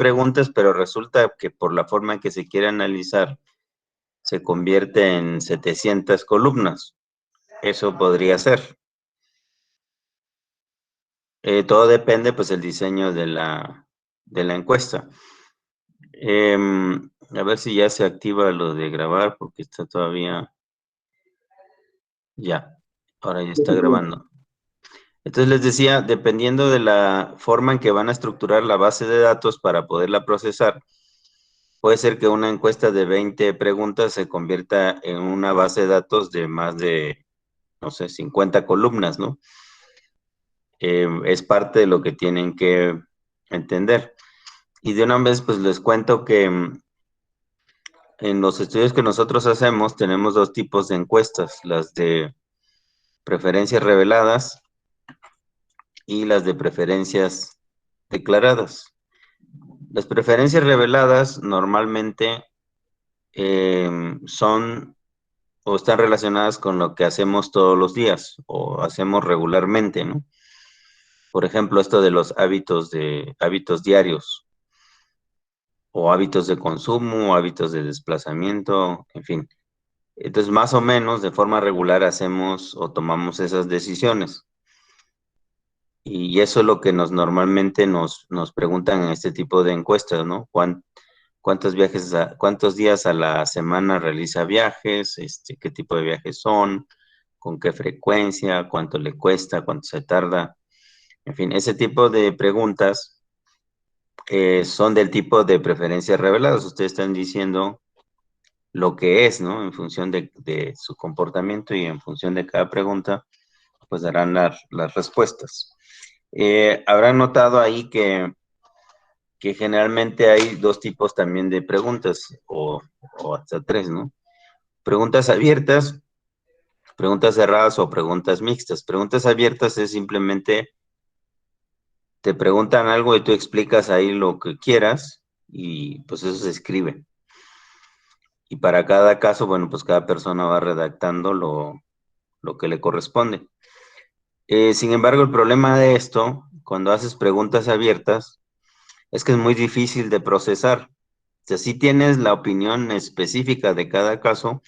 preguntas, pero resulta que por la forma en que se quiere analizar, se convierte en 700 columnas. Eso podría ser. Todo depende, pues, del diseño de la encuesta. A ver si ya se activa lo de grabar, porque está todavía... Ya, ahora ya está grabando. Entonces les decía, dependiendo de la forma en que van a estructurar la base de datos para poderla procesar, puede ser que una encuesta de 20 preguntas se convierta en una base de datos de más de, no sé, 50 columnas, ¿no? Es parte de lo que tienen que entender. Y de una vez, pues les cuento que en los estudios que nosotros hacemos tenemos dos tipos de encuestas, las de preferencias reveladas y las de preferencias declaradas. Las preferencias reveladas normalmente son o están relacionadas con lo que hacemos todos los días o hacemos regularmente, ¿no? Por ejemplo, esto de los hábitos diarios o hábitos de consumo, hábitos de desplazamiento, en fin. Entonces, más o menos de forma regular hacemos o tomamos esas decisiones. Y eso es lo que normalmente nos preguntan en este tipo de encuestas, ¿no? ¿Cuántos días a la semana realiza viajes? ¿Qué tipo de viajes son? ¿Con qué frecuencia? ¿Cuánto le cuesta? ¿Cuánto se tarda? En fin, ese tipo de preguntas son del tipo de preferencias reveladas. Ustedes están diciendo lo que es, ¿no? En función de su comportamiento y en función de cada pregunta, pues darán las respuestas. Habrán notado ahí que generalmente hay dos tipos también de preguntas, o hasta tres, ¿no? Preguntas abiertas, preguntas cerradas o preguntas mixtas. Preguntas abiertas es simplemente te preguntan algo y tú explicas ahí lo que quieras y pues eso se escribe. Y para cada caso, bueno, pues cada persona va redactando lo que le corresponde. Sin embargo, el problema de esto, cuando haces preguntas abiertas, es que es muy difícil de procesar. O sea, sí tienes la opinión específica de cada caso,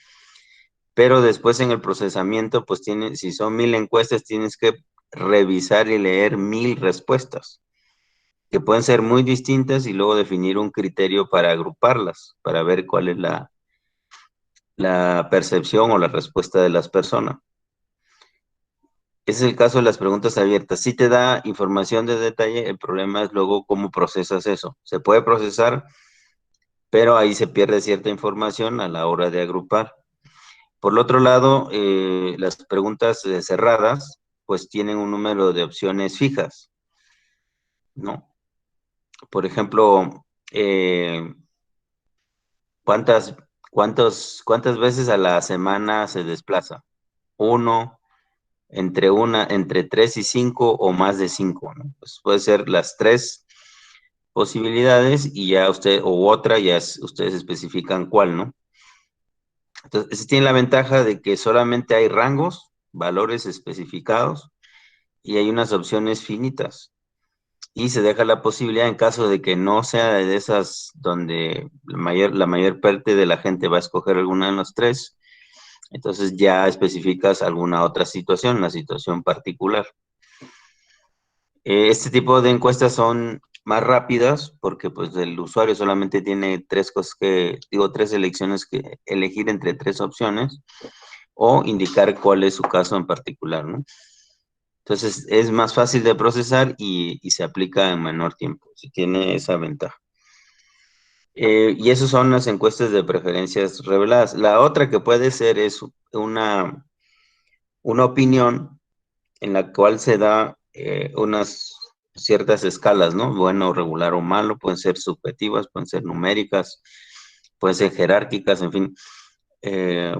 pero después en el procesamiento, pues si son 1000 encuestas, tienes que revisar y leer 1000 respuestas, que pueden ser muy distintas y luego definir un criterio para agruparlas, para ver cuál es la percepción o la respuesta de las personas. Ese es el caso de las preguntas abiertas. Sí te da información de detalle, el problema es luego cómo procesas eso. Se puede procesar, pero ahí se pierde cierta información a la hora de agrupar. Por el otro lado, las preguntas cerradas, pues tienen un número de opciones fijas, ¿no? Por ejemplo, ¿cuántas veces a la semana se desplaza? Uno, entre 3 y 5 o más de 5, ¿no? Pues puede ser las tres posibilidades y ya ustedes especifican cuál, ¿no? Entonces, ese tiene la ventaja de que solamente hay rangos, valores especificados, y hay unas opciones finitas. Y se deja la posibilidad, en caso de que no sea de esas donde la mayor parte de la gente va a escoger alguna de las tres, entonces ya especificas alguna otra situación, una situación particular. Este tipo de encuestas son más rápidas porque pues el usuario solamente tiene tres elecciones que elegir entre tres opciones o indicar cuál es su caso en particular, ¿no? Entonces es más fácil de procesar y se aplica en menor tiempo, si tiene esa ventaja. Y esas son las encuestas de preferencias reveladas. La otra que puede ser es una opinión en la cual se da unas ciertas escalas, ¿no? Bueno, regular o malo, pueden ser subjetivas, pueden ser numéricas, pueden ser jerárquicas, en fin,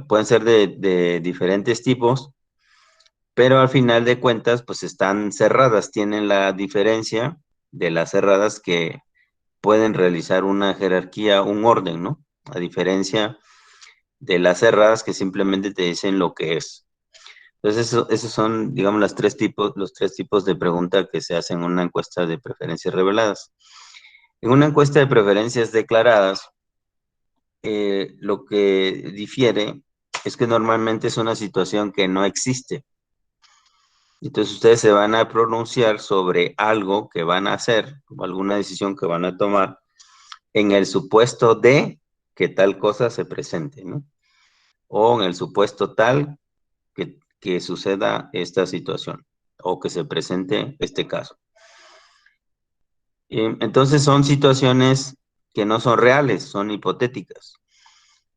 pueden ser de diferentes tipos, pero al final de cuentas, pues están cerradas, tienen la diferencia de las cerradas que pueden realizar una jerarquía, un orden, ¿no? A diferencia de las cerradas que simplemente te dicen lo que es. Entonces, esos son, digamos, los tres tipos de pregunta que se hacen en una encuesta de preferencias reveladas. En una encuesta de preferencias declaradas, lo que difiere es que normalmente es una situación que no existe. Entonces ustedes se van a pronunciar sobre algo que van a hacer, o alguna decisión que van a tomar, en el supuesto de que tal cosa se presente, ¿no? O en el supuesto tal que suceda esta situación, o que se presente este caso. Entonces son situaciones que no son reales, son hipotéticas.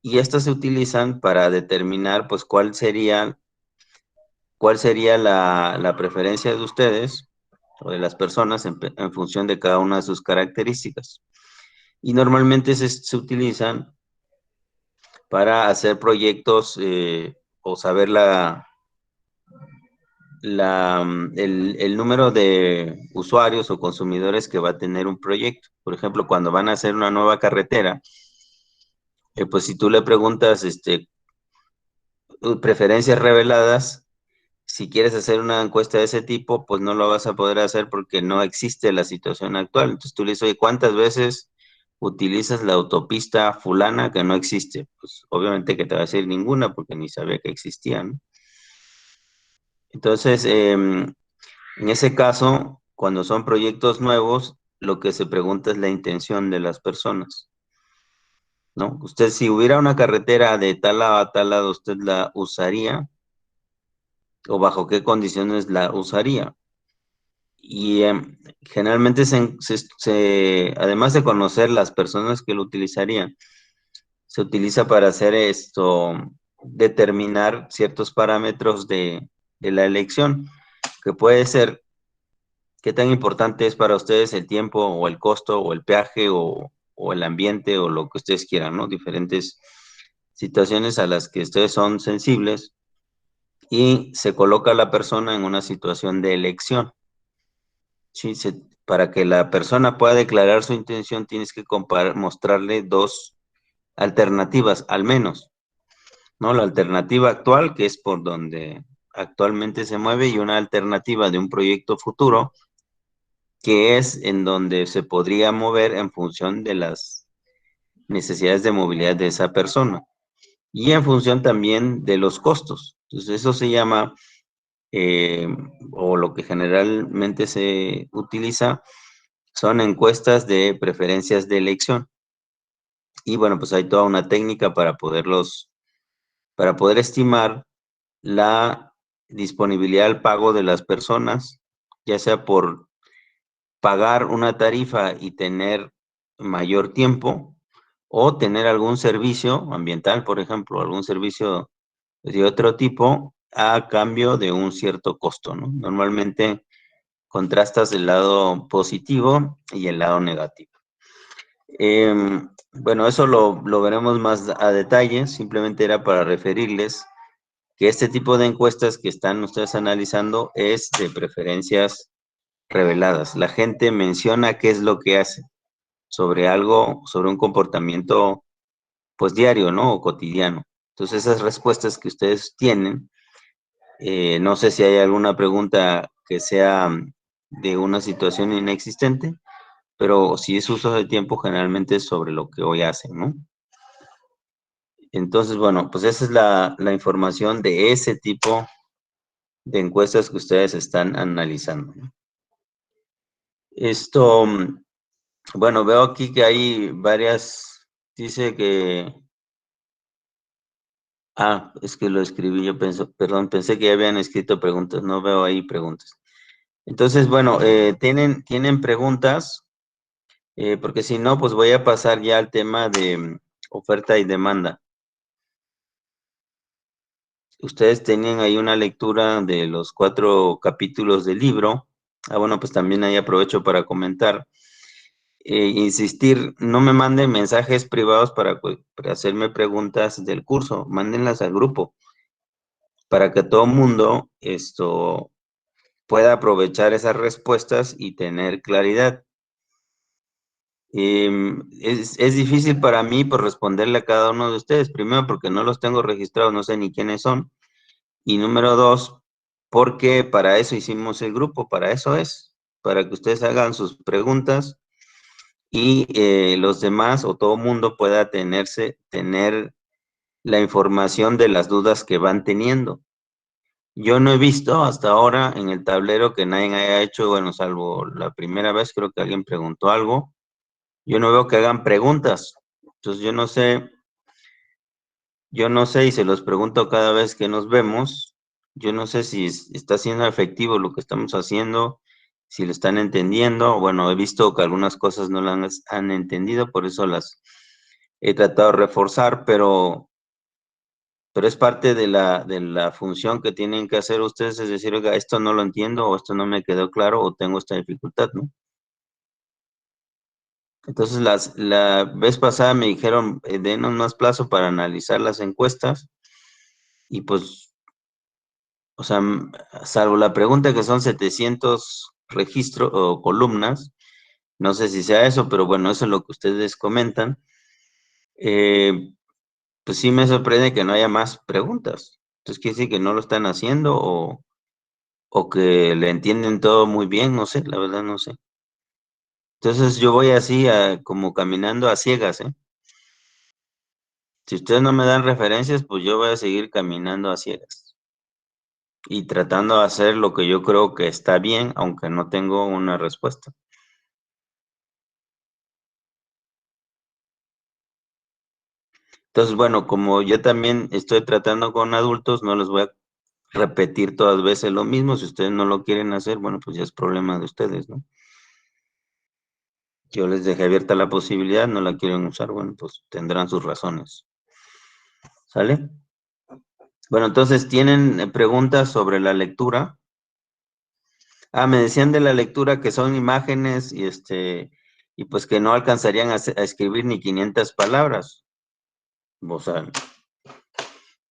Y estas se utilizan para determinar, pues, cuál sería la preferencia de ustedes o de las personas en función de cada una de sus características. Y normalmente se utilizan para hacer proyectos o saber el número de usuarios o consumidores que va a tener un proyecto. Por ejemplo, cuando van a hacer una nueva carretera, pues si tú le preguntas preferencias reveladas, si quieres hacer una encuesta de ese tipo, pues no lo vas a poder hacer porque no existe la situación actual. Entonces tú le dices, oye, ¿cuántas veces utilizas la autopista fulana que no existe? Pues obviamente que te va a decir ninguna porque ni sabía que existía, ¿no? Entonces, en ese caso, cuando son proyectos nuevos, lo que se pregunta es la intención de las personas, ¿no? Usted, si hubiera una carretera de tal lado a tal lado, ¿usted la usaría? ¿O bajo qué condiciones la usaría? Y generalmente, además de conocer las personas que lo utilizarían, se utiliza para hacer determinar ciertos parámetros de la elección, que puede ser qué tan importante es para ustedes el tiempo o el costo o el peaje o el ambiente o lo que ustedes quieran, ¿no? Diferentes situaciones a las que ustedes son sensibles y se coloca a la persona en una situación de elección. Sí, para que la persona pueda declarar su intención, tienes que mostrarle dos alternativas, al menos, ¿no? La alternativa actual, que es por donde actualmente se mueve, y una alternativa de un proyecto futuro, que es en donde se podría mover en función de las necesidades de movilidad de esa persona y en función también de los costos. Entonces, eso se llama, eh, o lo que generalmente se utiliza, son encuestas de preferencias de elección. Y bueno, pues hay toda una técnica para poder estimar la disponibilidad al pago de las personas, ya sea por pagar una tarifa y tener mayor tiempo, o tener algún servicio ambiental, por ejemplo, algún servicio de otro tipo a cambio de un cierto costo, ¿no? Normalmente contrastas el lado positivo y el lado negativo. Bueno, eso lo veremos más a detalle, simplemente era para referirles que este tipo de encuestas que están ustedes analizando es de preferencias reveladas. La gente menciona qué es lo que hace sobre algo, sobre un comportamiento pues diario, ¿no? O cotidiano. Entonces esas respuestas que ustedes tienen, no sé si hay alguna pregunta que sea de una situación inexistente, pero si es uso de tiempo, generalmente es sobre lo que hoy hacen, ¿no? Entonces, bueno, pues esa es la información de ese tipo de encuestas que ustedes están analizando, ¿no? Esto, bueno, veo aquí que hay varias, dice que, es que lo escribí, yo perdón, pensé que ya habían escrito preguntas, no veo ahí preguntas. Entonces, bueno, ¿tienen preguntas? Porque si no, pues voy a pasar ya al tema de oferta y demanda. Ustedes tenían ahí una lectura de los 4 capítulos del libro. Bueno, pues también ahí aprovecho para comentar. Insistir, no me manden mensajes privados para hacerme preguntas del curso, mándenlas al grupo para que todo el mundo pueda aprovechar esas respuestas y tener claridad. Es difícil para mí por responderle a cada uno de ustedes, primero porque no los tengo registrados, no sé ni quiénes son, y número dos, porque para eso hicimos el grupo, para eso es, para que ustedes hagan sus preguntas y los demás o todo mundo pueda tener la información de las dudas que van teniendo. Yo no he visto hasta ahora en el tablero que nadie haya hecho, bueno, salvo la primera vez, creo que alguien preguntó algo. Yo no veo que hagan preguntas. Entonces yo no sé y se los pregunto cada vez que nos vemos. Yo no sé si está siendo efectivo lo que estamos haciendo, si lo están entendiendo. Bueno, he visto que algunas cosas no las han entendido, por eso las he tratado de reforzar, pero es parte de la función que tienen que hacer ustedes, es decir, oiga, esto no lo entiendo, o esto no me quedó claro, o tengo esta dificultad, ¿no? Entonces, la vez pasada me dijeron, denos más plazo para analizar las encuestas, y pues, o sea, salvo la pregunta que son 700 registros o columnas, no sé si sea eso, pero bueno, eso es lo que ustedes comentan, eh, pues sí me sorprende que no haya más preguntas. Entonces, quiere decir que no lo están haciendo o que le entienden todo muy bien, no sé, la verdad no sé. Entonces yo voy así como caminando a ciegas, ¿eh? Si ustedes no me dan referencias, pues yo voy a seguir caminando a ciegas y tratando de hacer lo que yo creo que está bien, aunque no tengo una respuesta. Entonces, bueno, como yo también estoy tratando con adultos, no les voy a repetir todas veces lo mismo. Si ustedes no lo quieren hacer, bueno, pues ya es problema de ustedes, ¿no? Yo les dejé abierta la posibilidad, no la quieren usar, bueno, pues tendrán sus razones. ¿Sale? Bueno, entonces, ¿tienen preguntas sobre la lectura? Ah, me decían de la lectura que son imágenes y pues que no alcanzarían a escribir ni 500 palabras. O sea,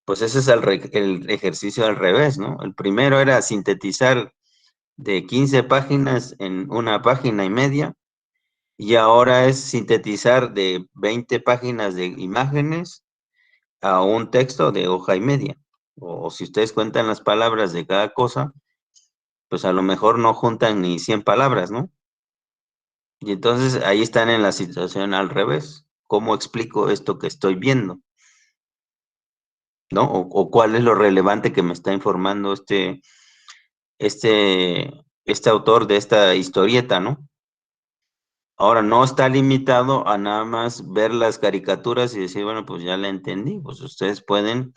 pues ese es el ejercicio al revés, ¿no? El primero era sintetizar de 15 páginas en una página y media, y ahora es sintetizar de 20 páginas de imágenes a un texto de hoja y media. O si ustedes cuentan las palabras de cada cosa, pues a lo mejor no juntan ni 100 palabras, ¿no? Y entonces ahí están en la situación al revés. ¿Cómo explico esto que estoy viendo? ¿No? O cuál es lo relevante que me está informando este autor de esta historieta, ¿no? Ahora, no está limitado a nada más ver las caricaturas y decir, bueno, pues ya la entendí. Pues ustedes pueden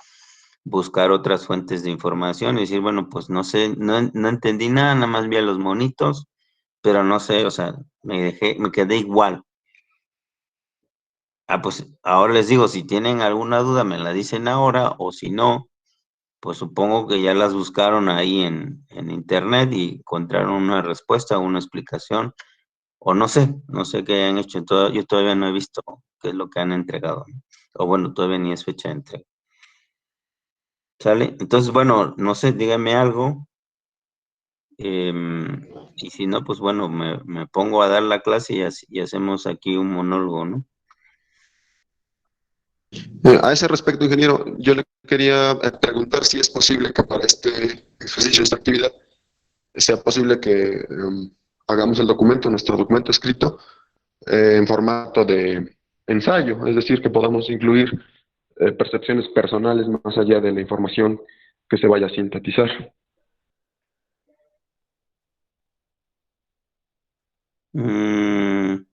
buscar otras fuentes de información y decir, bueno, pues no sé, no entendí nada, nada más vi a los monitos, pero no sé, o sea, me quedé igual. Ah, pues ahora les digo, si tienen alguna duda, me la dicen ahora, o si no, pues supongo que ya las buscaron ahí en internet y encontraron una respuesta, una explicación, o no sé qué hayan hecho. Yo todavía no he visto qué es lo que han entregado, ¿no? O bueno, todavía ni es fecha de entrega. ¿Sale? Entonces, bueno, no sé, dígame algo. Y si no, pues bueno, me pongo a dar la clase y hacemos aquí un monólogo, ¿no? A ese respecto, ingeniero, yo le quería preguntar si es posible que para este ejercicio, esta actividad, sea posible que hagamos el documento, nuestro documento escrito, en formato de ensayo, es decir, que podamos incluir percepciones personales más allá de la información que se vaya a sintetizar. Mm,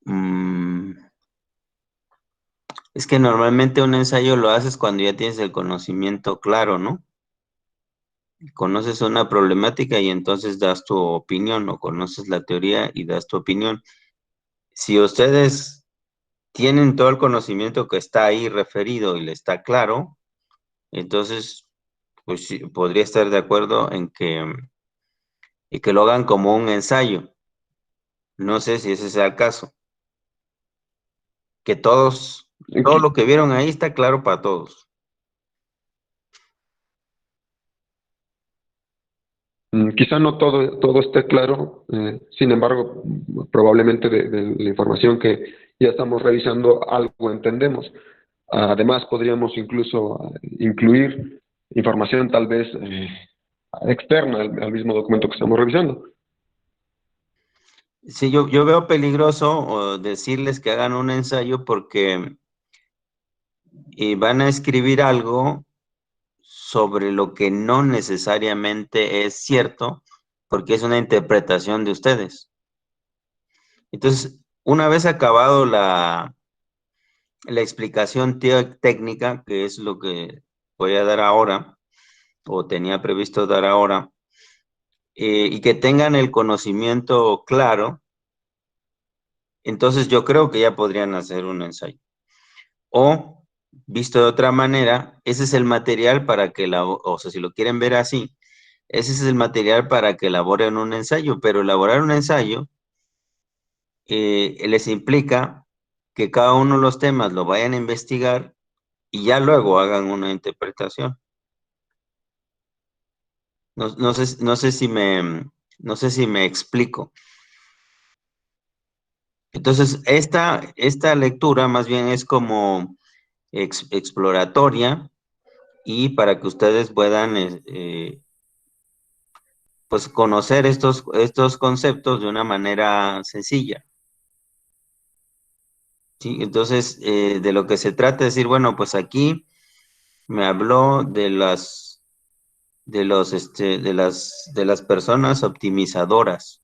mm, es que normalmente un ensayo lo haces cuando ya tienes el conocimiento claro, ¿no? Conoces una problemática y entonces das tu opinión, o conoces la teoría y das tu opinión. Si ustedes tienen todo el conocimiento que está ahí referido y le está claro, entonces, pues sí, podría estar de acuerdo y que lo hagan como un ensayo. No sé si ese sea el caso. Que todo lo que vieron ahí está claro para todos. Quizá no todo esté claro, sin embargo, probablemente de la información que ya estamos revisando algo entendemos. Además, podríamos incluso incluir información tal vez externa al mismo documento que estamos revisando. Sí, yo veo peligroso decirles que hagan un ensayo porque van a escribir algo sobre lo que no necesariamente es cierto, porque es una interpretación de ustedes. Entonces, una vez acabado la explicación técnica, que es lo que voy a dar ahora, o tenía previsto dar ahora, y que tengan el conocimiento claro, entonces yo creo que ya podrían hacer un ensayo. O, visto de otra manera, ese es el material para que, o sea, si lo quieren ver así, ese es el material para que elaboren un ensayo, pero elaborar un ensayo les implica que cada uno de los temas lo vayan a investigar y ya luego hagan una interpretación. No sé si me explico. Entonces, esta lectura más bien es como exploratoria y para que ustedes puedan pues conocer estos conceptos de una manera sencilla. ¿Sí? Entonces, de lo que se trata es decir, bueno, pues aquí me habló de las personas optimizadoras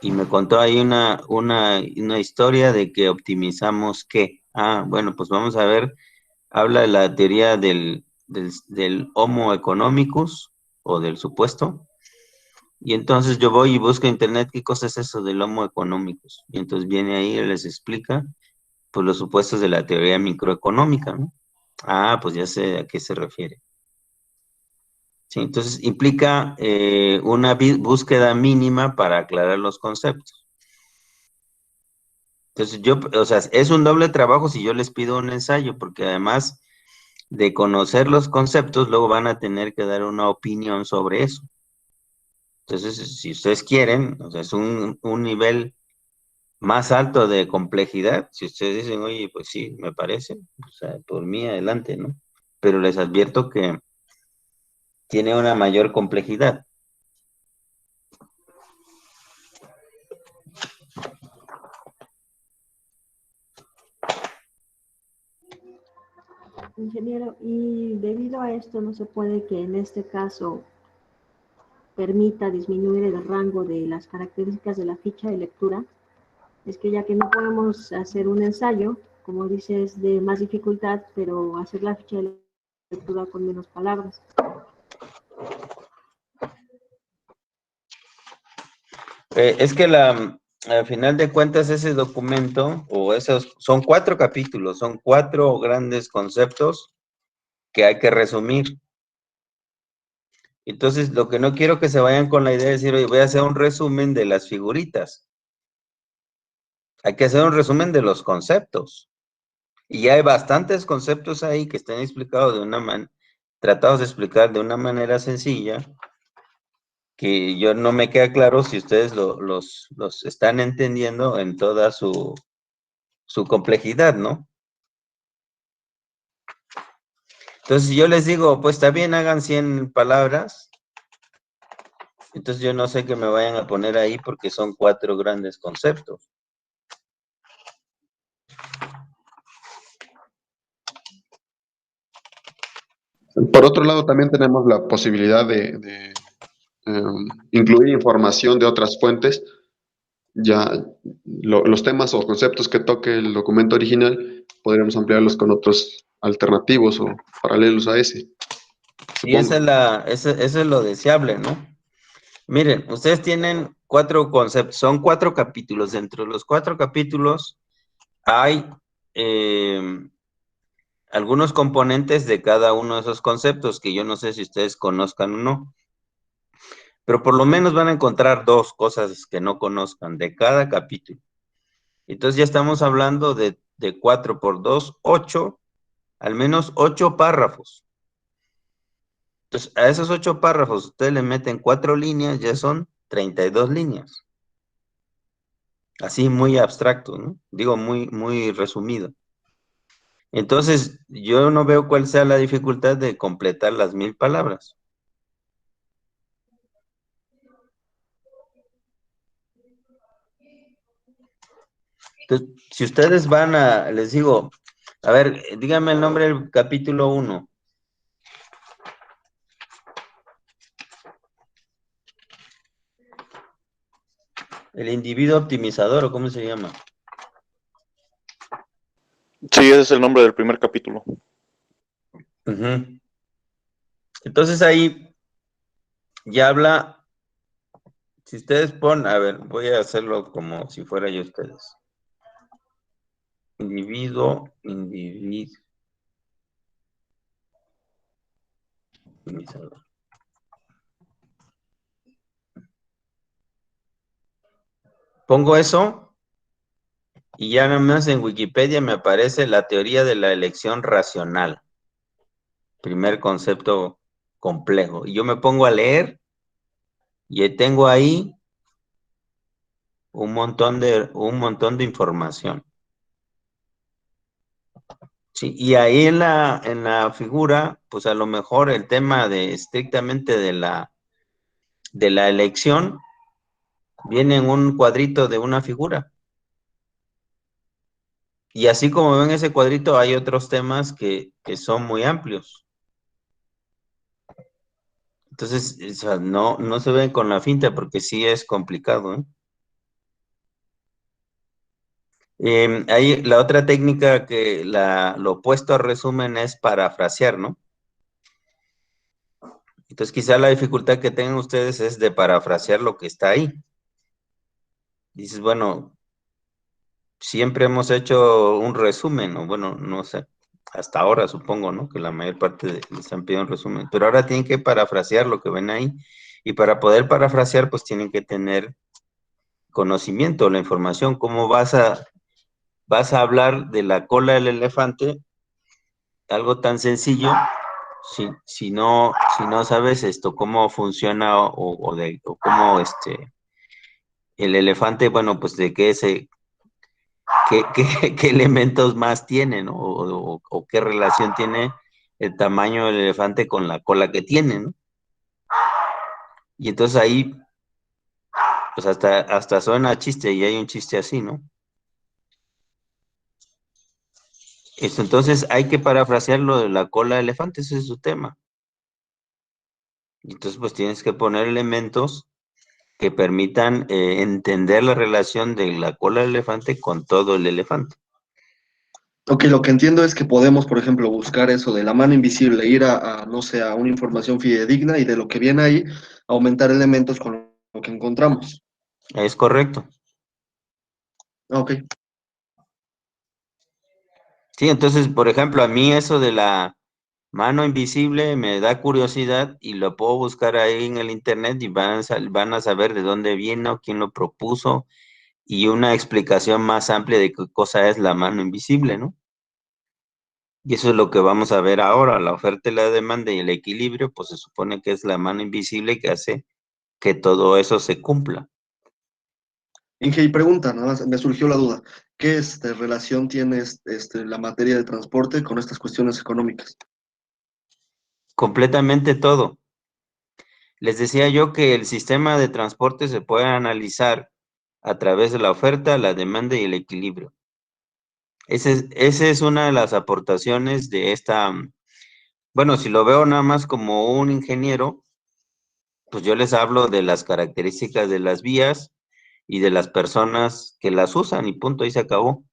y me contó ahí una historia de que optimizamos qué. Ah, bueno, pues vamos a ver, habla de la teoría del Homo economicus o del supuesto. Y entonces yo voy y busco en internet qué cosa es eso del Homo economicus. Y entonces viene ahí y les explica pues los supuestos de la teoría microeconómica, ¿no? Ah, pues ya sé a qué se refiere. Sí, entonces implica una búsqueda mínima para aclarar los conceptos. Entonces o sea, es un doble trabajo si yo les pido un ensayo, porque además de conocer los conceptos, luego van a tener que dar una opinión sobre eso. Entonces, si ustedes quieren, o sea, es un nivel más alto de complejidad, si ustedes dicen, oye, pues sí, me parece, o sea, por mí adelante, ¿no? Pero les advierto que tiene una mayor complejidad. Ingeniero, y debido a esto no se puede que en este caso permita disminuir el rango de las características de la ficha de lectura. Es que ya que no podemos hacer un ensayo, como dices, de más dificultad, pero hacer la ficha de lectura con menos palabras. Es que al final de cuentas ese documento, o esos, son 4 capítulos, son 4 grandes conceptos que hay que resumir. Entonces, lo que no quiero que se vayan con la idea de decir, oye, voy a hacer un resumen de las figuritas. Hay que hacer un resumen de los conceptos. Y hay bastantes conceptos ahí que están explicados tratados de explicar de una manera sencilla, que yo no me queda claro si ustedes los están entendiendo en toda su complejidad, ¿no? Entonces, si yo les digo, pues está bien, hagan 100 palabras, entonces yo no sé qué me vayan a poner ahí porque son 4 grandes conceptos. Por otro lado, también tenemos la posibilidad de incluir información de otras fuentes. Ya los temas o conceptos que toque el documento original, podríamos ampliarlos con otros alternativos o paralelos a ese, Y supongo. eso es lo deseable, ¿no? Miren, ustedes tienen 4 conceptos, son 4 capítulos. Dentro de los 4 capítulos hay algunos componentes de cada uno de esos conceptos que yo no sé si ustedes conozcan o no, pero por lo menos van a encontrar 2 cosas que no conozcan de cada capítulo. Entonces ya estamos hablando de 4 por 2, 8, al menos 8 párrafos. Entonces a esos 8 párrafos ustedes le meten 4 líneas, ya son 32 líneas. Así muy abstracto, ¿no? Digo, muy resumido. Entonces, yo no veo cuál sea la dificultad de completar las 1000 palabras. Entonces, si ustedes van a, les digo, a ver, díganme el nombre del capítulo 1. El individuo optimizador, ¿o cómo se llama? Sí, ese es el nombre del primer capítulo. Uh-huh. Entonces ahí ya habla, si ustedes ponen, a ver, voy a hacerlo como si fuera yo ustedes. Individuo. Optimizador. Pongo eso y ya nada más en Wikipedia me aparece la teoría de la elección racional. Primer concepto complejo. Y yo me pongo a leer y tengo ahí un montón de información. Sí, y ahí en la figura, pues a lo mejor el tema de estrictamente de la elección viene en un cuadrito de una figura. Y así como ven ese cuadrito, hay otros temas que son muy amplios. Entonces, o sea, no se ven con la finta porque sí es complicado, ¿eh? Ahí la otra técnica que lo opuesto a resumen es parafrasear, ¿no? Entonces quizá la dificultad que tengan ustedes es de parafrasear lo que está ahí. Dices, bueno, siempre hemos hecho un resumen, o bueno, no sé, hasta ahora supongo, ¿no? Que la mayor parte les han pedido un resumen, pero ahora tienen que parafrasear lo que ven ahí, y para poder parafrasear, pues tienen que tener conocimiento, la información, cómo vas a hablar de la cola del elefante, algo tan sencillo, si no sabes esto, cómo funciona o cómo el elefante, bueno, pues de qué elementos más tiene, ¿no? O qué relación tiene el tamaño del elefante con la cola que tiene, ¿no? Y entonces ahí, pues hasta suena chiste, y hay un chiste así, ¿no? Entonces hay que parafrasear lo de la cola de elefante, ese es su tema. Y entonces pues tienes que poner elementos que permitan entender la relación de la cola del elefante con todo el elefante. Ok, lo que entiendo es que podemos, por ejemplo, buscar eso de la mano invisible, ir no sé, a una información fidedigna y de lo que viene ahí, aumentar elementos con lo que encontramos. Es correcto. Ok. Sí, entonces, por ejemplo, a mí eso de la mano invisible me da curiosidad y lo puedo buscar ahí en el internet y van a saber de dónde vino, quién lo propuso y una explicación más amplia de qué cosa es la mano invisible, ¿no? Y eso es lo que vamos a ver ahora, la oferta y la demanda y el equilibrio, pues se supone que es la mano invisible que hace que todo eso se cumpla. Inge, y pregunta, nada más, me surgió la duda. ¿Qué relación tiene la materia de transporte con estas cuestiones económicas? Completamente todo. Les decía yo que el sistema de transporte se puede analizar a través de la oferta, la demanda y el equilibrio. Esa es una de las aportaciones de bueno, si lo veo nada más como un ingeniero, pues yo les hablo de las características de las vías y de las personas que las usan y punto, ahí se acabó.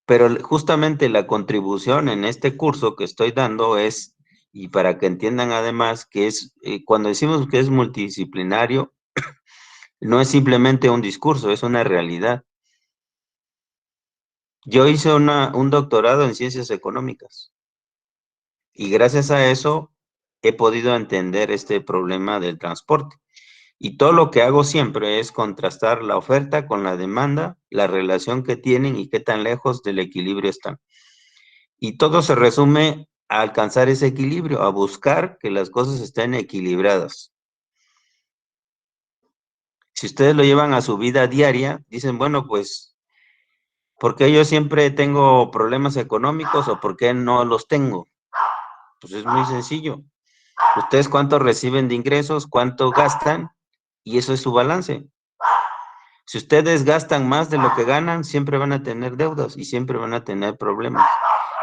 Pero justamente la contribución en este curso que estoy dando es, y para que entiendan además que es, cuando decimos que es multidisciplinario, no es simplemente un discurso, es una realidad. Yo hice un doctorado en ciencias económicas y gracias a eso he podido entender este problema del transporte. Y todo lo que hago siempre es contrastar la oferta con la demanda, la relación que tienen y qué tan lejos del equilibrio están. Y todo se resume a alcanzar ese equilibrio, a buscar que las cosas estén equilibradas. Si ustedes lo llevan a su vida diaria, dicen, bueno, pues, ¿por qué yo siempre tengo problemas económicos o por qué no los tengo? Pues es muy sencillo. Ustedes cuánto reciben de ingresos, cuánto gastan, y eso es su balance. Si ustedes gastan más de lo que ganan, siempre van a tener deudas y siempre van a tener problemas.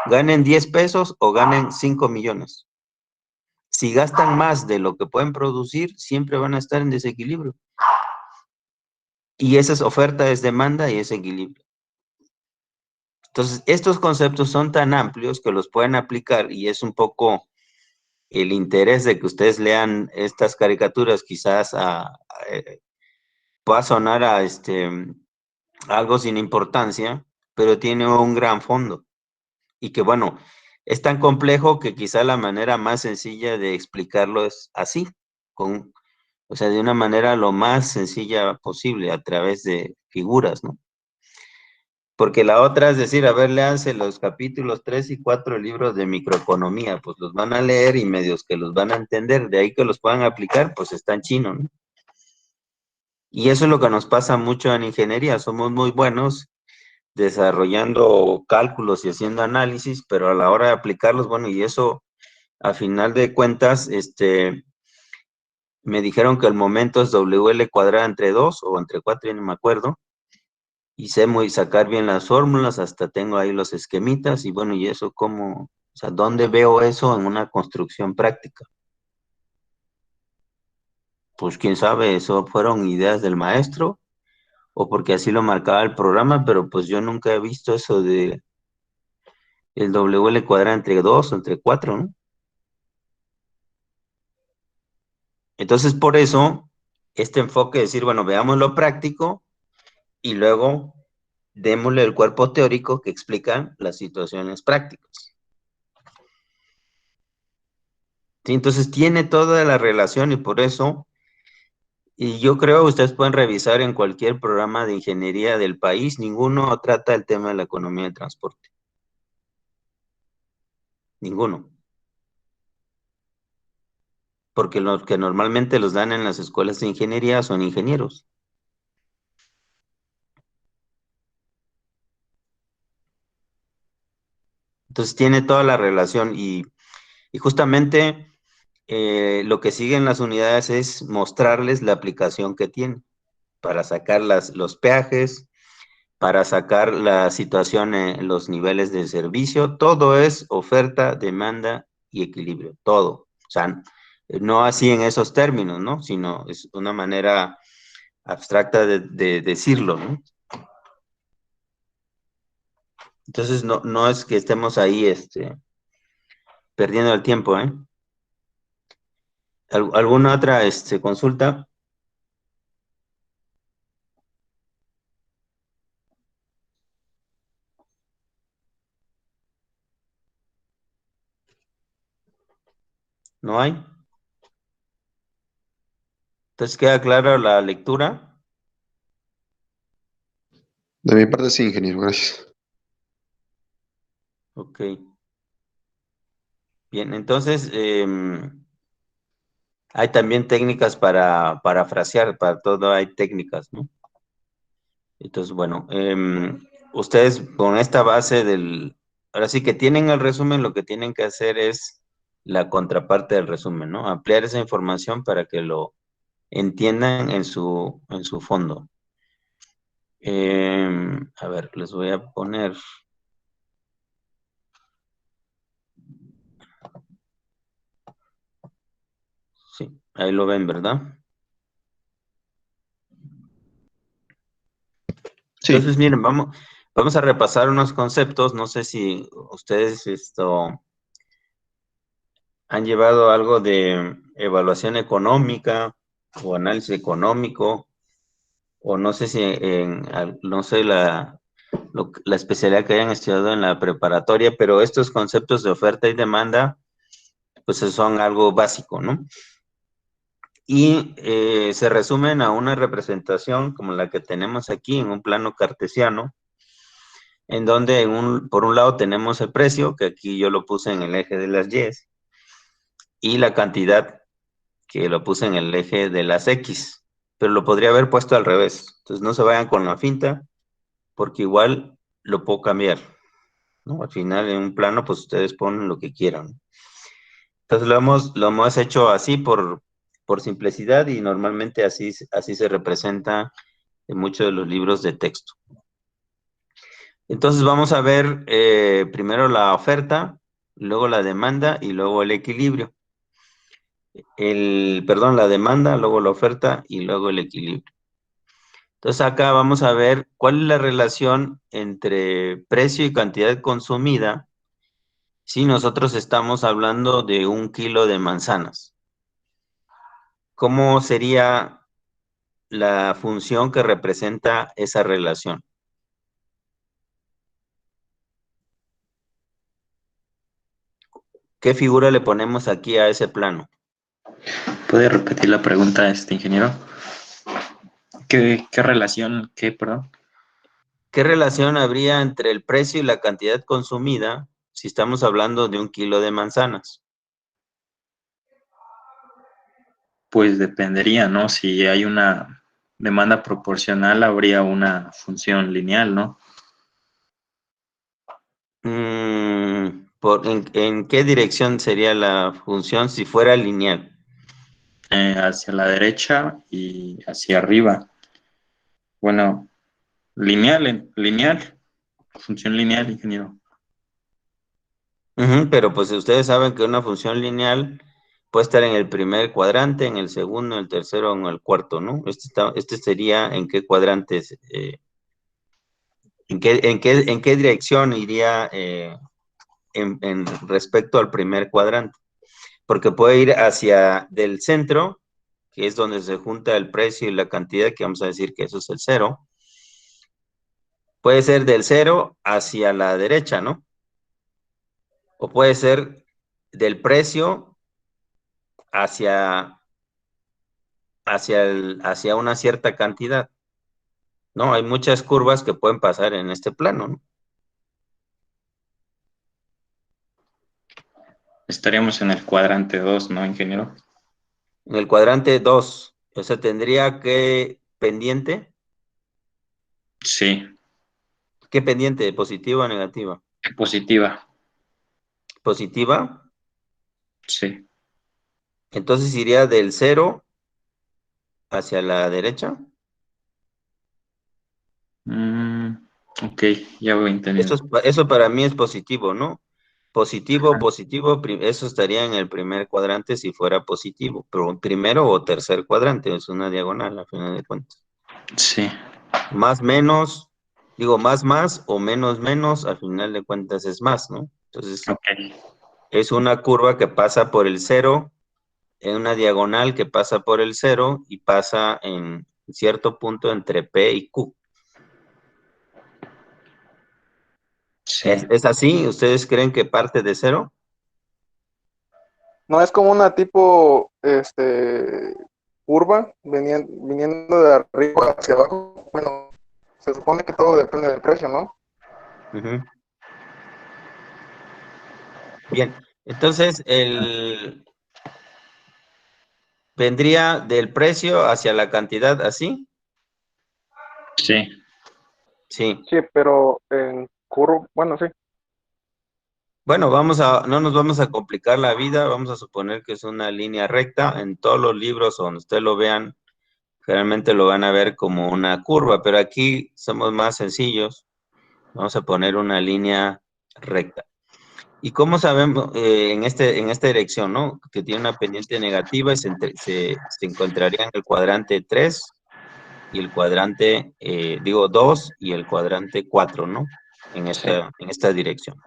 Ganen 10 pesos o ganen 5 millones. Si gastan más de lo que pueden producir, siempre van a estar en desequilibrio. Y esa es oferta, es demanda y es equilibrio. Entonces, estos conceptos son tan amplios que los pueden aplicar y es un poco el interés de que ustedes lean estas caricaturas, quizás pueda sonar a algo sin importancia, pero tiene un gran fondo. Y que bueno, es tan complejo que quizá la manera más sencilla de explicarlo es así, o sea, de una manera lo más sencilla posible, a través de figuras, ¿no? Porque la otra es decir, a ver, léanse los capítulos 3 y 4 libros de microeconomía, pues los van a leer y medios que los van a entender, de ahí que los puedan aplicar, pues está en chino, ¿no? Y eso es lo que nos pasa mucho en ingeniería, somos muy buenos desarrollando cálculos y haciendo análisis, pero a la hora de aplicarlos, bueno, y eso, a final de cuentas, me dijeron que el momento es WL cuadrada entre 2 o entre 4, ya no me acuerdo, y sé sacar bien las fórmulas, hasta tengo ahí los esquemitas, y bueno, y eso cómo, o sea, ¿dónde veo eso en una construcción práctica? Pues quién sabe, eso fueron ideas del maestro, o porque así lo marcaba el programa, pero pues yo nunca he visto eso de el WL cuadrado entre 2 o entre 4, ¿no? Entonces, por eso, este enfoque de decir, bueno, veamos lo práctico y luego démosle el cuerpo teórico que explica las situaciones prácticas. ¿Sí? Entonces, tiene toda la relación y por eso, y yo creo que ustedes pueden revisar en cualquier programa de ingeniería del país, ninguno trata el tema de la economía del transporte. Ninguno. Porque los que normalmente los dan en las escuelas de ingeniería son ingenieros. Entonces tiene toda la relación y justamente lo que siguen las unidades es mostrarles la aplicación que tienen para sacar los peajes, para sacar la situación en los niveles de servicio. Todo es oferta, demanda y equilibrio, todo. O sea, no así en esos términos, ¿no? Sino es una manera abstracta de decirlo, ¿no? Entonces, no es que estemos ahí perdiendo el tiempo, ¿eh? ¿Alguna otra consulta? ¿No hay? Entonces, ¿queda clara la lectura? De mi parte sí, ingeniero, gracias. Ok. Bien, entonces, hay también técnicas para parafrasear, para todo hay técnicas, ¿no? Entonces, bueno, ustedes con esta base ahora sí que tienen el resumen, lo que tienen que hacer es la contraparte del resumen, ¿no? Ampliar esa información para que lo entiendan en su fondo. A ver, les voy a poner. Sí, ahí lo ven, ¿verdad? Entonces, Sí, miren, vamos a repasar unos conceptos. No sé si ustedes han llevado algo de evaluación económica o análisis económico, o no sé si no sé la especialidad que hayan estudiado en la preparatoria, pero estos conceptos de oferta y demanda, pues son algo básico, ¿no? Y se resumen a una representación como la que tenemos aquí en un plano cartesiano, en donde por un lado tenemos el precio, que aquí yo lo puse en el eje de las Y, y la cantidad, que lo puse en el eje de las X, pero lo podría haber puesto al revés. Entonces no se vayan con la finta, porque igual lo puedo cambiar, ¿no? Al final en un plano, pues ustedes ponen lo que quieran. Entonces lo hemos hecho así por simplicidad y normalmente así se representa de muchos de los libros de texto. Entonces vamos a ver primero la oferta, luego la demanda y luego el equilibrio. Perdón, la demanda, luego la oferta y luego el equilibrio. Entonces acá vamos a ver cuál es la relación entre precio y cantidad consumida si nosotros estamos hablando de 1 kilo de manzanas. ¿Cómo sería la función que representa esa relación? ¿Qué figura le ponemos aquí a ese plano? ¿Puede repetir la pregunta, ingeniero? ¿Qué relación, perdón? ¿Qué relación habría entre el precio y la cantidad consumida si estamos hablando de 1 kilo de manzanas? Pues dependería, ¿no? Si hay una demanda proporcional, habría una función lineal, ¿no? ¿En qué dirección sería la función si fuera lineal? Hacia la derecha y hacia arriba. Bueno, lineal, función lineal, ingeniero. Pero pues ustedes saben que una función lineal puede estar en el primer cuadrante, en el segundo, en el tercero o en el cuarto, ¿no? Este sería en qué cuadrantes, en qué dirección iría en respecto al primer cuadrante. Porque puede ir hacia del centro, que es donde se junta el precio y la cantidad, que vamos a decir que eso es el 0. Puede ser del 0 hacia la derecha, ¿no? O puede ser del precio hacia hacia una cierta cantidad. No, hay muchas curvas que pueden pasar en este plano, ¿no? Estaríamos en el cuadrante 2, ¿no, ingeniero? En el cuadrante 2, o sea, tendría que pendiente. Sí. ¿Qué pendiente? ¿Positiva o negativa? Positiva. Positiva. Sí. Entonces iría del 0 hacia la derecha. Ok, ya voy entendiendo. Eso para mí es positivo, ¿no? Positivo, positivo, eso estaría en el primer cuadrante si fuera positivo, pero primero o tercer cuadrante, es una diagonal a final de cuentas. Sí. Más, menos, digo más o menos, al final de cuentas es más, ¿no? Entonces, Ok. es una curva que pasa por el 0, en una diagonal que pasa por el 0 y pasa en cierto punto entre P y Q. Sí. ¿Es así? ¿Ustedes creen que parte de 0? No es como una tipo, curva, viniendo de arriba hacia abajo. Bueno, se supone que todo depende del precio, ¿no? Ujú. Bien, entonces vendría del precio hacia la cantidad, ¿así? Sí. Sí. Sí, pero en curva, bueno, sí. Bueno, no nos vamos a complicar la vida, vamos a suponer que es una línea recta. En todos los libros donde ustedes lo vean, generalmente lo van a ver como una curva, pero aquí somos más sencillos. Vamos a poner una línea recta. ¿Y cómo sabemos en esta dirección, ¿no? Que tiene una pendiente negativa y se encontraría en el cuadrante 3 y el cuadrante, 2 y el cuadrante 4, ¿no? En esta dirección.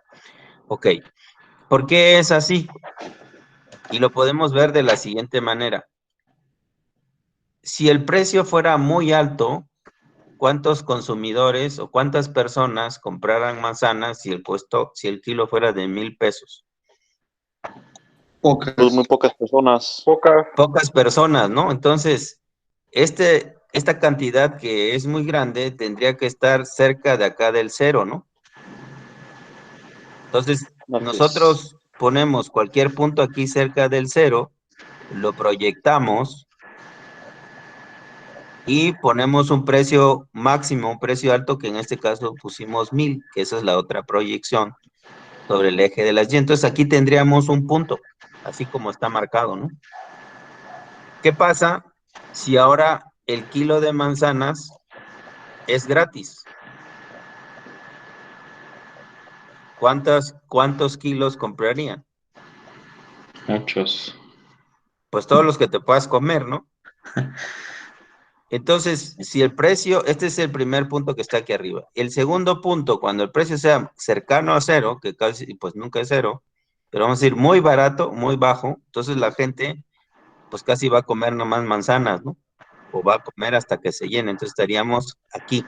Ok. ¿Por qué es así? Y lo podemos ver de la siguiente manera. Si el precio fuera muy alto, ¿cuántos consumidores o cuántas personas compraran manzanas si el kilo fuera de 1,000 pesos? Pocas. Pues muy pocas personas. Pocas. Pocas personas, ¿no? Entonces, esta cantidad que es muy grande tendría que estar cerca de acá del 0, ¿no? Entonces, nosotros ponemos cualquier punto aquí cerca del 0, lo proyectamos y ponemos un precio máximo, un precio alto, que en este caso pusimos 1,000, que esa es la otra proyección sobre el eje de las Y. Entonces, aquí tendríamos un punto, así como está marcado, ¿no? ¿Qué pasa si ahora el kilo de manzanas es gratis. ¿Cuántos kilos comprarían? Muchos. Pues todos los que te puedas comer, ¿no? Entonces, si el precio, este es el primer punto que está aquí arriba. El segundo punto, cuando el precio sea cercano a cero, que casi, pues nunca es cero, pero vamos a decir muy barato, muy bajo, entonces la gente, pues casi va a comer nomás manzanas, ¿no? O va a comer hasta que se llene, entonces estaríamos aquí.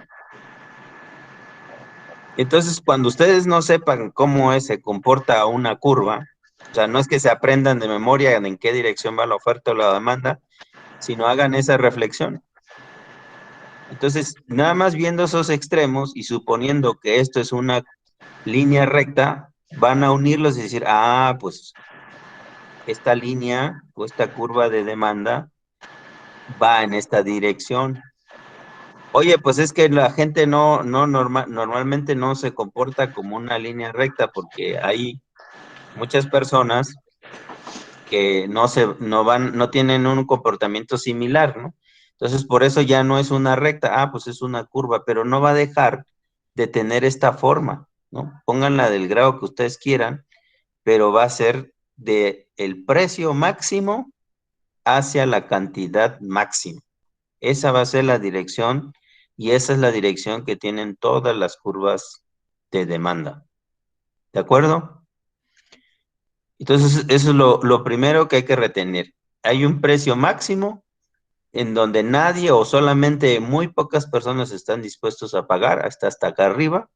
Entonces, cuando ustedes no sepan cómo se comporta una curva, o sea, no es que se aprendan de memoria en qué dirección va la oferta o la demanda, sino hagan esa reflexión. Entonces, nada más viendo esos extremos y suponiendo que esto es una línea recta, van a unirlos y decir, ah, pues esta línea o esta curva de demanda va en esta dirección. Oye, pues es que la gente normalmente no se comporta como una línea recta porque hay muchas personas que no tienen un comportamiento similar, ¿no? Entonces, por eso ya no es una recta, pues es una curva, pero no va a dejar de tener esta forma, ¿no? Pónganla del grado que ustedes quieran, pero va a ser de el precio máximo hacia la cantidad máxima. Esa va a ser la dirección y esa es la dirección que tienen todas las curvas de demanda. ¿De acuerdo? Entonces, eso es lo primero que hay que retener. Hay un precio máximo en donde nadie o solamente muy pocas personas están dispuestos a pagar, hasta acá arriba,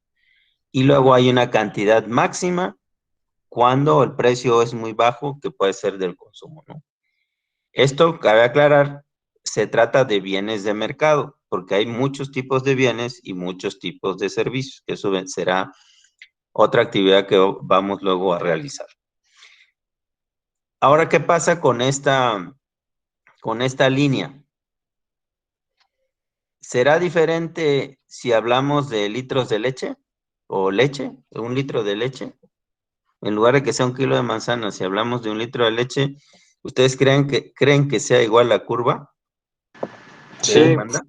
y luego hay una cantidad máxima cuando el precio es muy bajo, que puede ser del consumo, ¿no? Esto, cabe aclarar, se trata de bienes de mercado, porque hay muchos tipos de bienes y muchos tipos de servicios, que eso será otra actividad que vamos luego a realizar. Ahora, ¿qué pasa con esta línea? ¿Será diferente si hablamos de litros de leche o leche, un litro de leche? En lugar de que sea un kilo de manzana, si hablamos de un litro de leche, ¿ustedes creen que sea igual la curva de Sí, demanda?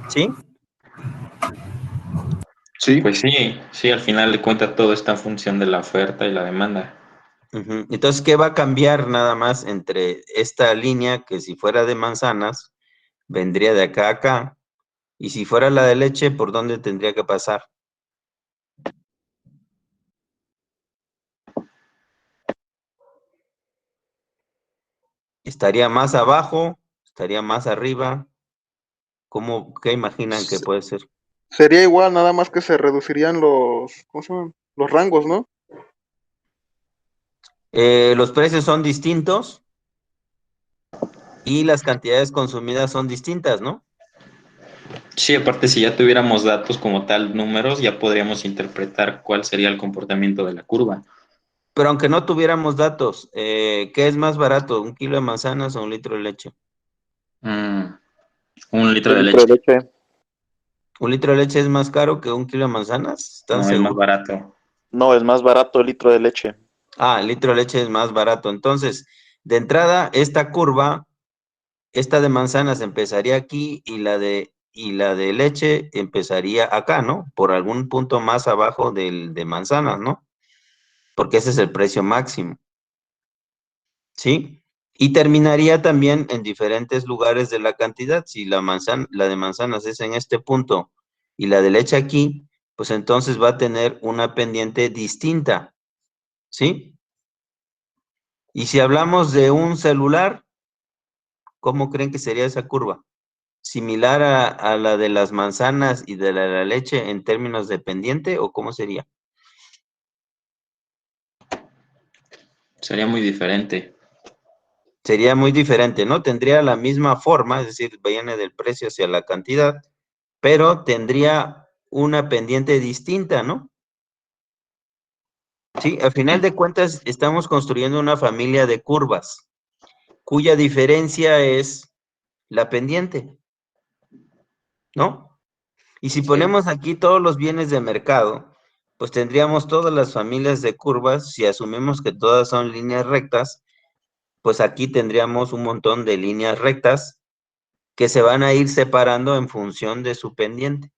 ¿Sí? Sí, Pues sí, al final de cuentas todo está en función de la oferta y la demanda. Ujú. Entonces, ¿qué va a cambiar nada más entre esta línea que si fuera de manzanas, vendría de acá a acá, y si fuera la de leche, ¿por dónde tendría que pasar? ¿Estaría más abajo? ¿Estaría más arriba? ¿Qué imaginan que puede ser? Sería igual, nada más que se reducirían ¿cómo se llaman? Los rangos, ¿no? Los precios son distintos y las cantidades consumidas son distintas, ¿no? Sí, aparte si ya tuviéramos datos como tal, números, ya podríamos interpretar cuál sería el comportamiento de la curva. Pero aunque no tuviéramos datos, ¿qué es más barato, un kilo de manzanas o un litro de leche? Un litro El de litro leche. de leche. ¿Un litro de leche es más caro que un kilo de manzanas? ¿Están No, es más seguros? barato. No, es más barato el litro de leche. Ah, el litro de leche es más barato. Entonces, de entrada, esta curva, esta de manzanas empezaría aquí y la de leche empezaría acá, ¿no? Por algún punto más abajo de manzanas, ¿no? Porque ese es el precio máximo, ¿sí? Y terminaría también en diferentes lugares de la cantidad. Si la de manzanas es en este punto y la de leche aquí, pues entonces va a tener una pendiente distinta, ¿sí? Y si hablamos de un celular, ¿cómo creen que sería esa curva? ¿Similar a la de las manzanas y de la leche en términos de pendiente o cómo sería? Sería muy diferente. Sería muy diferente, ¿no? Tendría la misma forma, es decir, viene del precio hacia la cantidad, pero tendría una pendiente distinta, ¿no? Sí, al final de cuentas estamos construyendo una familia de curvas, cuya diferencia es la pendiente, ¿no? Y si Sí. ponemos aquí todos los bienes de mercado, pues tendríamos todas las familias de curvas, si asumimos que todas son líneas rectas, pues aquí tendríamos un montón de líneas rectas que se van a ir separando en función de su pendiente.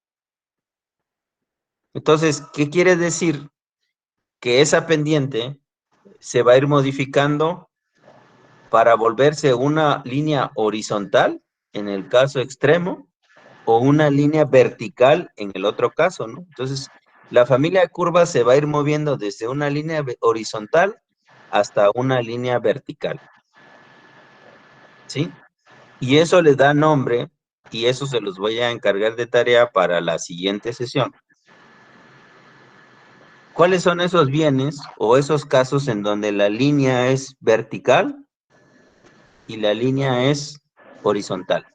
Entonces, ¿qué quiere decir? Que esa pendiente se va a ir modificando para volverse una línea horizontal, en el caso extremo, o una línea vertical en el otro caso, ¿no? Entonces, la familia de curvas se va a ir moviendo desde una línea horizontal hasta una línea vertical, ¿sí? Y eso le da nombre, y eso se los voy a encargar de tarea para la siguiente sesión. ¿Cuáles son esos bienes o esos casos en donde la línea es vertical y la línea es horizontal?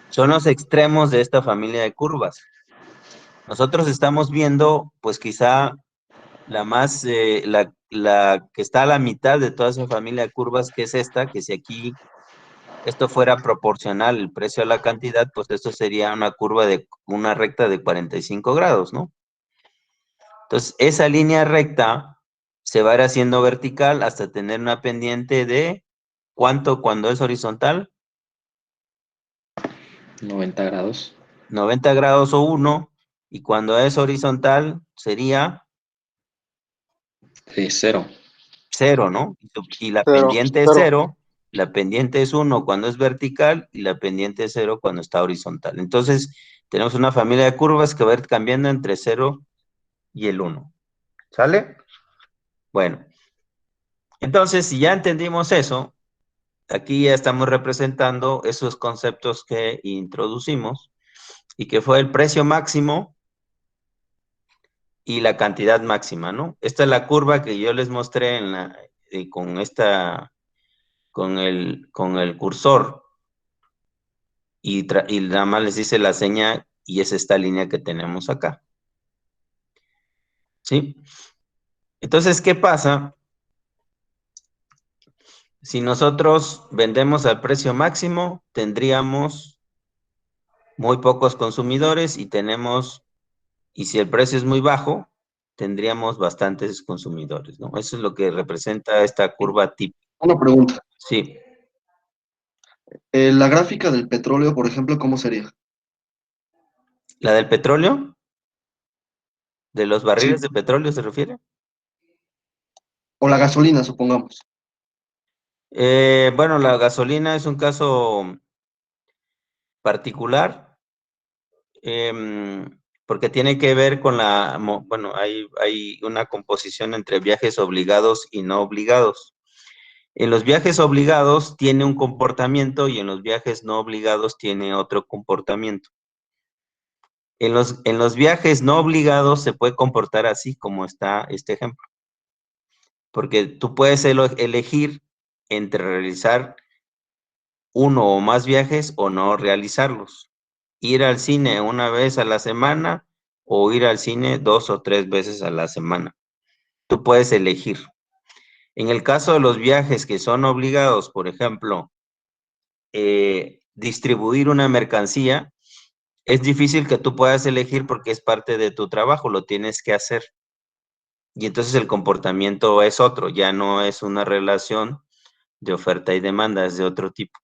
Son los extremos de esta familia de curvas. Nosotros estamos viendo, pues quizá la más, la que está a la mitad de toda esa familia de curvas, que es esta, que si aquí esto fuera proporcional el precio a la cantidad, pues esto sería una curva de una recta de 45 grados, ¿no? Entonces, esa línea recta se va a ir haciendo vertical hasta tener una pendiente de ¿cuánto cuando es horizontal? 90 grados. 90 grados o 1, y cuando es horizontal sería 0. 0, ¿no? Y la Cero, pendiente es cero. 0, la pendiente es 1 cuando es vertical y la pendiente es 0 cuando está horizontal. Entonces, tenemos una familia de curvas que va a ir cambiando entre 0 y el 1. ¿Sale? Bueno, entonces, si ya entendimos eso, aquí ya estamos representando esos conceptos que introducimos y que fue el precio máximo y la cantidad máxima, ¿no? Esta es la curva que yo les mostré con el cursor y nada más les dice la señal y es esta línea que tenemos acá. ¿Sí? Entonces, ¿qué pasa si nosotros vendemos al precio máximo? Tendríamos muy pocos consumidores y si el precio es muy bajo, tendríamos bastantes consumidores, ¿no? Eso es lo que representa esta curva típica. Una pregunta. Sí. La gráfica del petróleo, por ejemplo, ¿cómo sería? ¿La del petróleo? ¿De los barriles Sí. de petróleo se refiere? O la gasolina, supongamos. Bueno, la gasolina es un caso particular, porque tiene que ver con bueno, hay una composición entre viajes obligados y no obligados. En los viajes obligados tiene un comportamiento y en los viajes no obligados tiene otro comportamiento. En los viajes no obligados se puede comportar así como está este ejemplo, porque tú puedes elegir entre realizar uno o más viajes o no realizarlos. Ir al cine una vez a la semana o ir al cine 2 o 3 veces a la semana. Tú puedes elegir. En el caso de los viajes que son obligados, por ejemplo, distribuir una mercancía, es difícil que tú puedas elegir porque es parte de tu trabajo, lo tienes que hacer. Y entonces el comportamiento es otro, ya no es una relación de oferta y demanda, es de otro tipo.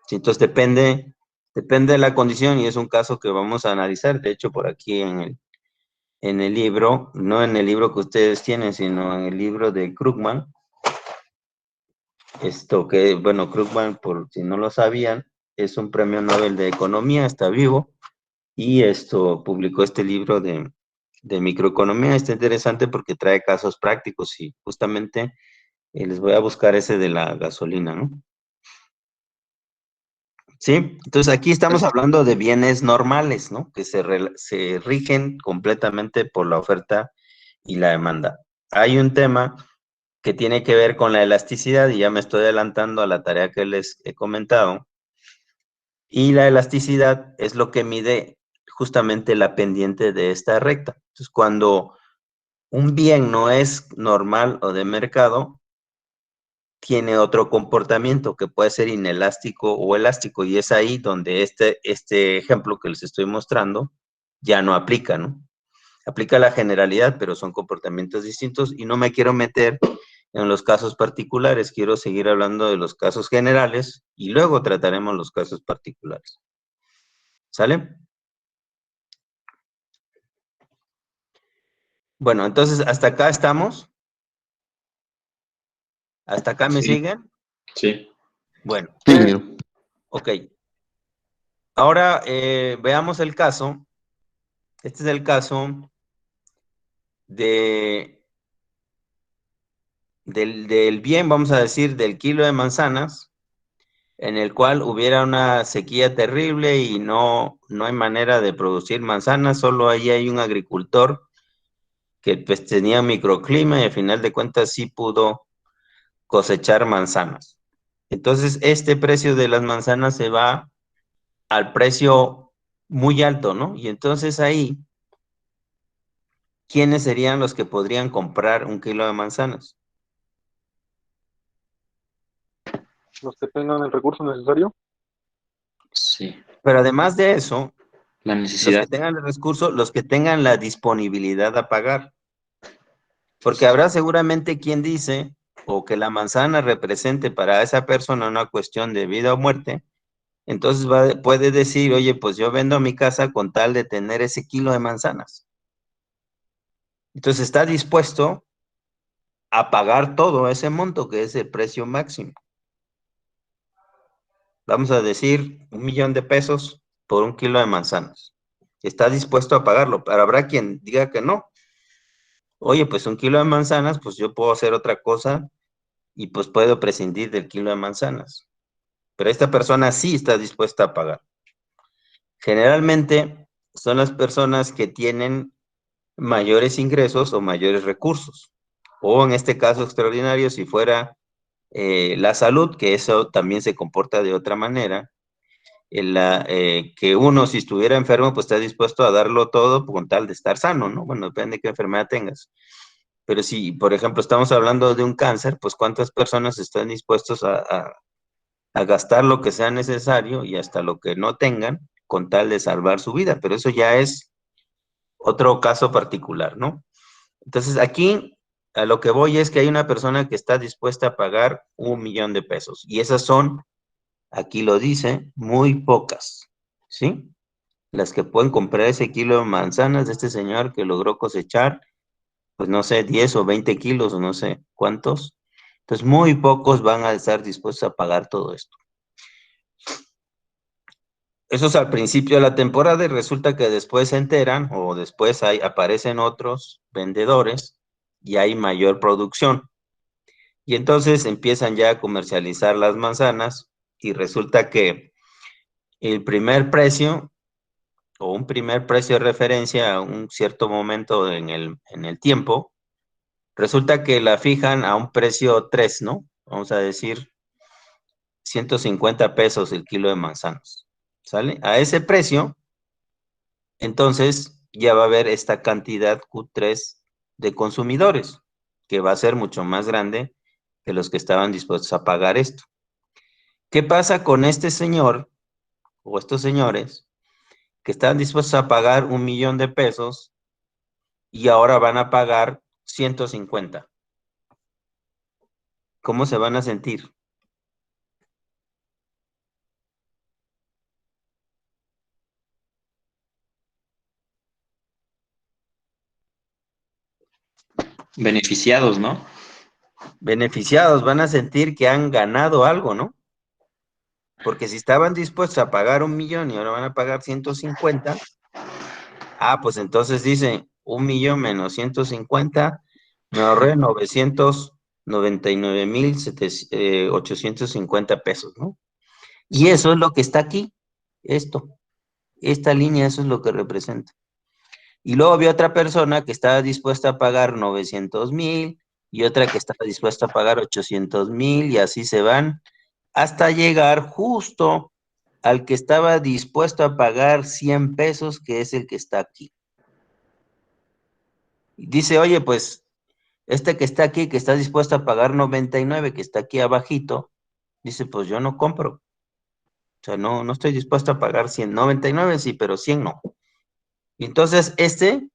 Sí, entonces depende de la condición y es un caso que vamos a analizar, de hecho por aquí en el libro, no en el libro que ustedes tienen, sino en el libro de Krugman. Bueno, Krugman, por si no lo sabían, es un premio Nobel de Economía, está vivo, y publicó este libro de microeconomía. Está interesante porque trae casos prácticos y justamente les voy a buscar ese de la gasolina, ¿no? Sí, entonces aquí estamos hablando de bienes normales, ¿no? Que se rigen completamente por la oferta y la demanda. Hay un tema que tiene que ver con la elasticidad y ya me estoy adelantando a la tarea que les he comentado. Y la elasticidad es lo que mide justamente la pendiente de esta recta. Entonces, cuando un bien no es normal o de mercado, tiene otro comportamiento que puede ser inelástico o elástico, y es ahí donde este ejemplo que les estoy mostrando ya no aplica, ¿no? Aplica la generalidad, pero son comportamientos distintos y no me quiero meter en los casos particulares. Quiero seguir hablando de los casos generales y luego trataremos los casos particulares. ¿Sale? Bueno, entonces, ¿hasta acá estamos? ¿Hasta acá me Sí. siguen? Sí. Bueno, Sí, ingeniero. ok. Ahora veamos el caso. Este es el caso del bien, vamos a decir, del kilo de manzanas, en el cual hubiera una sequía terrible y no hay manera de producir manzanas, solo ahí hay un agricultor que pues tenía un microclima y al final de cuentas sí pudo cosechar manzanas. Entonces, este precio de las manzanas se va al precio muy alto, ¿no? Y entonces ahí, ¿quiénes serían los que podrían comprar un kilo de manzanas? Los que tengan el recurso necesario. Sí. Pero además de eso, La los necesidad. que tengan el recurso, los que tengan la disponibilidad a pagar. Porque habrá seguramente quien dice, o que la manzana represente para esa persona una cuestión de vida o muerte, entonces puede decir, oye, pues yo vendo mi casa con tal de tener ese kilo de manzanas. Entonces está dispuesto a pagar todo ese monto que es el precio máximo. Vamos a decir 1,000,000 de pesos por un kilo de manzanas. Está dispuesto a pagarlo, pero habrá quien diga que no. Oye, pues un kilo de manzanas, pues yo puedo hacer otra cosa y pues puedo prescindir del kilo de manzanas. Pero esta persona sí está dispuesta a pagar. Generalmente son las personas que tienen mayores ingresos o mayores recursos. O en este caso extraordinario, si fuera la salud, que eso también se comporta de otra manera, que uno si estuviera enfermo, pues está dispuesto a darlo todo con tal de estar sano, ¿no? Bueno, depende de qué enfermedad tengas. Pero si, por ejemplo, estamos hablando de un cáncer, pues ¿cuántas personas están dispuestos a gastar lo que sea necesario y hasta lo que no tengan con tal de salvar su vida? Pero eso ya es otro caso particular, ¿no? Entonces aquí a lo que voy es que hay una persona que está dispuesta a pagar 1,000,000 de pesos y esas son, aquí lo dice, muy pocas, ¿sí? Las que pueden comprar ese kilo de manzanas de este señor que logró cosechar, pues no sé, 10 o 20 kilos o no sé cuántos. Entonces muy pocos van a estar dispuestos a pagar todo esto. Eso es al principio de la temporada y resulta que después se enteran o después aparecen otros vendedores y hay mayor producción. Y entonces empiezan ya a comercializar las manzanas y resulta que el primer precio o un primer precio de referencia a un cierto momento en el tiempo, resulta que la fijan a un precio 3, ¿no? Vamos a decir 150 pesos el kilo de manzanas, ¿sale? A ese precio, entonces ya va a haber esta cantidad Q3 de consumidores, que va a ser mucho más grande que los que estaban dispuestos a pagar esto. ¿Qué pasa con este señor o estos señores que están dispuestos a pagar 1,000,000 de pesos y ahora van a pagar 150? ¿Cómo se van a sentir? Beneficiados, ¿no? Beneficiados, van a sentir que han ganado algo, ¿no? Porque si estaban dispuestos a pagar 1,000,000 y ahora van a pagar 150, pues entonces dicen 1,000,000 menos 150, me ahorré 999,850 pesos, ¿no? Y eso es lo que está aquí, esta línea, eso es lo que representa. Y luego había otra persona que estaba dispuesta a pagar 900,000 y otra que estaba dispuesta a pagar 800,000 y así se van hasta llegar justo al que estaba dispuesto a pagar 100 pesos, que es el que está aquí. Y dice, oye, pues este que está aquí, que está dispuesto a pagar 99, que está aquí abajito, dice, pues yo no compro. O sea, no estoy dispuesto a pagar 100, 99 sí, pero 100 no. Y entonces este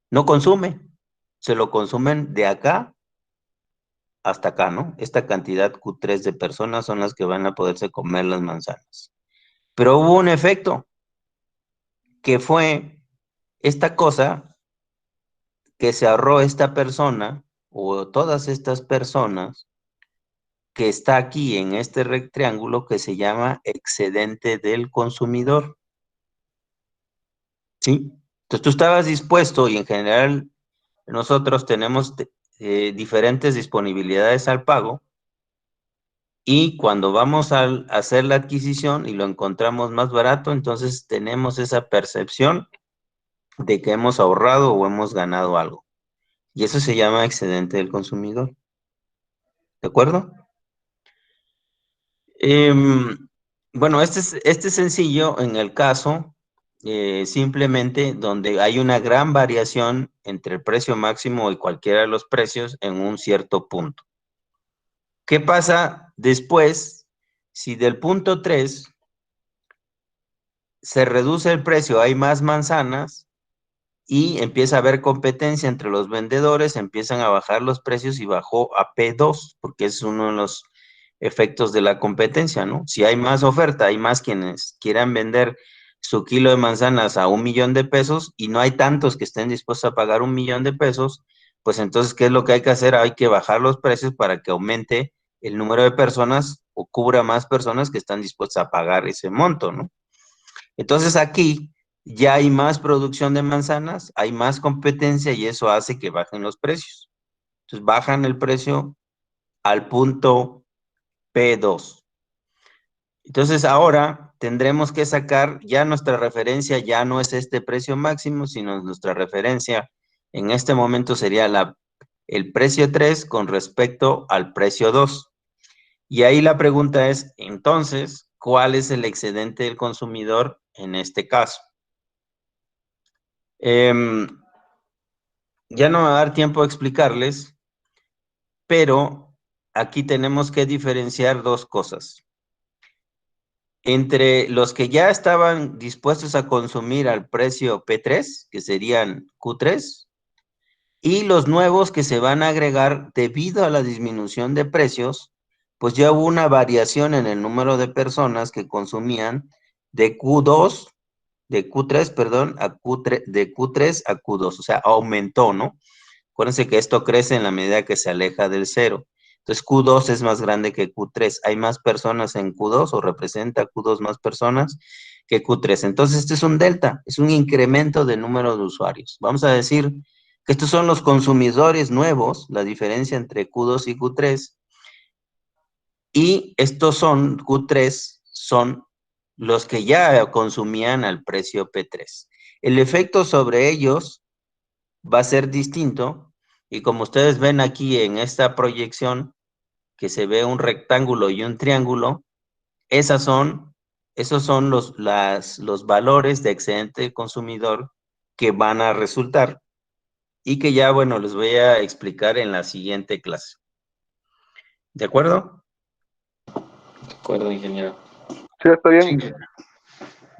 no consume, se lo consumen de acá hasta acá, ¿no? Esta cantidad Q3 de personas son las que van a poderse comer las manzanas. Pero hubo un efecto, que fue esta cosa que se ahorró esta persona, o todas estas personas, que está aquí en este rectángulo que se llama excedente del consumidor. ¿Sí? Entonces tú estabas dispuesto, y en general nosotros tenemos diferentes disponibilidades al pago, y cuando vamos a hacer la adquisición y lo encontramos más barato, entonces tenemos esa percepción de que hemos ahorrado o hemos ganado algo. Y eso se llama excedente del consumidor. ¿De acuerdo? Bueno, este es sencillo en el caso simplemente donde hay una gran variación entre el precio máximo y cualquiera de los precios en un cierto punto. ¿Qué pasa después si del punto 3 se reduce el precio, hay más manzanas y empieza a haber competencia entre los vendedores, empiezan a bajar los precios y bajó a P2, porque es uno de los efectos de la competencia, ¿no? Si hay más oferta, hay más quienes quieran vender su kilo de manzanas a 1,000,000 de pesos y no hay tantos que estén dispuestos a pagar 1,000,000 de pesos, pues entonces, ¿qué es lo que hay que hacer? Hay que bajar los precios para que aumente el número de personas o cubra más personas que están dispuestas a pagar ese monto, ¿no? Entonces aquí ya hay más producción de manzanas, hay más competencia y eso hace que bajen los precios. Entonces bajan el precio al punto P2. Entonces ahora tendremos que sacar, ya nuestra referencia ya no es este precio máximo, sino nuestra referencia en este momento sería el precio 3 con respecto al precio 2. Y ahí la pregunta es, entonces, ¿cuál es el excedente del consumidor en este caso? Ya no me va a dar tiempo de explicarles, pero aquí tenemos que diferenciar dos cosas. Entre los que ya estaban dispuestos a consumir al precio P3, que serían Q3, y los nuevos que se van a agregar debido a la disminución de precios, pues ya hubo una variación en el número de personas que consumían de Q2, de Q3, perdón, a Q3, de Q3 a Q2, o sea, aumentó, ¿no? Acuérdense que esto crece en la medida que se aleja del cero. Entonces Q2 es más grande que Q3. Hay más personas en Q2 o representa Q2 más personas que Q3. Entonces este es un delta, es un incremento de número de usuarios. Vamos a decir que estos son los consumidores nuevos, la diferencia entre Q2 y Q3. Y estos son, Q3, son los que ya consumían al precio P3. El efecto sobre ellos va a ser distinto, y como ustedes ven aquí en esta proyección, que se ve un rectángulo y un triángulo, esos son los valores de excedente consumidor que van a resultar, y que ya, bueno, les voy a explicar en la siguiente clase. ¿De acuerdo? De acuerdo, ingeniero. Sí, está bien. Sí.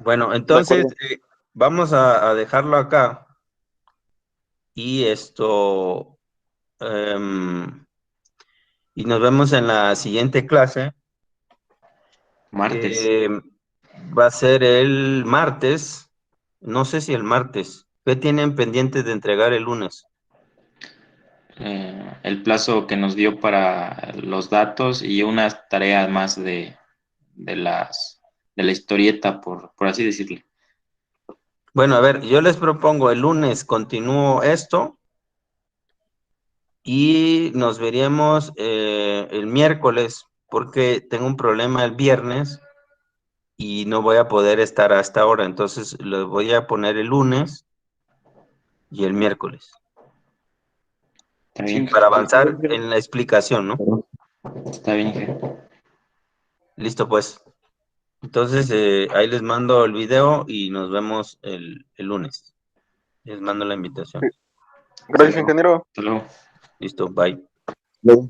Bueno, De entonces acuerdo. vamos a dejarlo acá, y esto, y nos vemos en la siguiente clase. Martes. Va a ser el martes, no sé si el martes. ¿Qué tienen pendiente de entregar el lunes? El plazo que nos dio para los datos y unas tareas más de la historieta, por así decirlo. Bueno, a ver, yo les propongo el lunes continúo esto, y nos veríamos el miércoles, porque tengo un problema el viernes y no voy a poder estar hasta ahora. Entonces lo voy a poner el lunes y el miércoles, ¿Está ¿sí? bien? Para avanzar en la explicación, ¿no? Está bien, ingeniero. Listo, pues. Entonces, ahí les mando el video y nos vemos el lunes. Les mando la invitación. Gracias, ingeniero. Hasta luego. Listo, bye. Luego.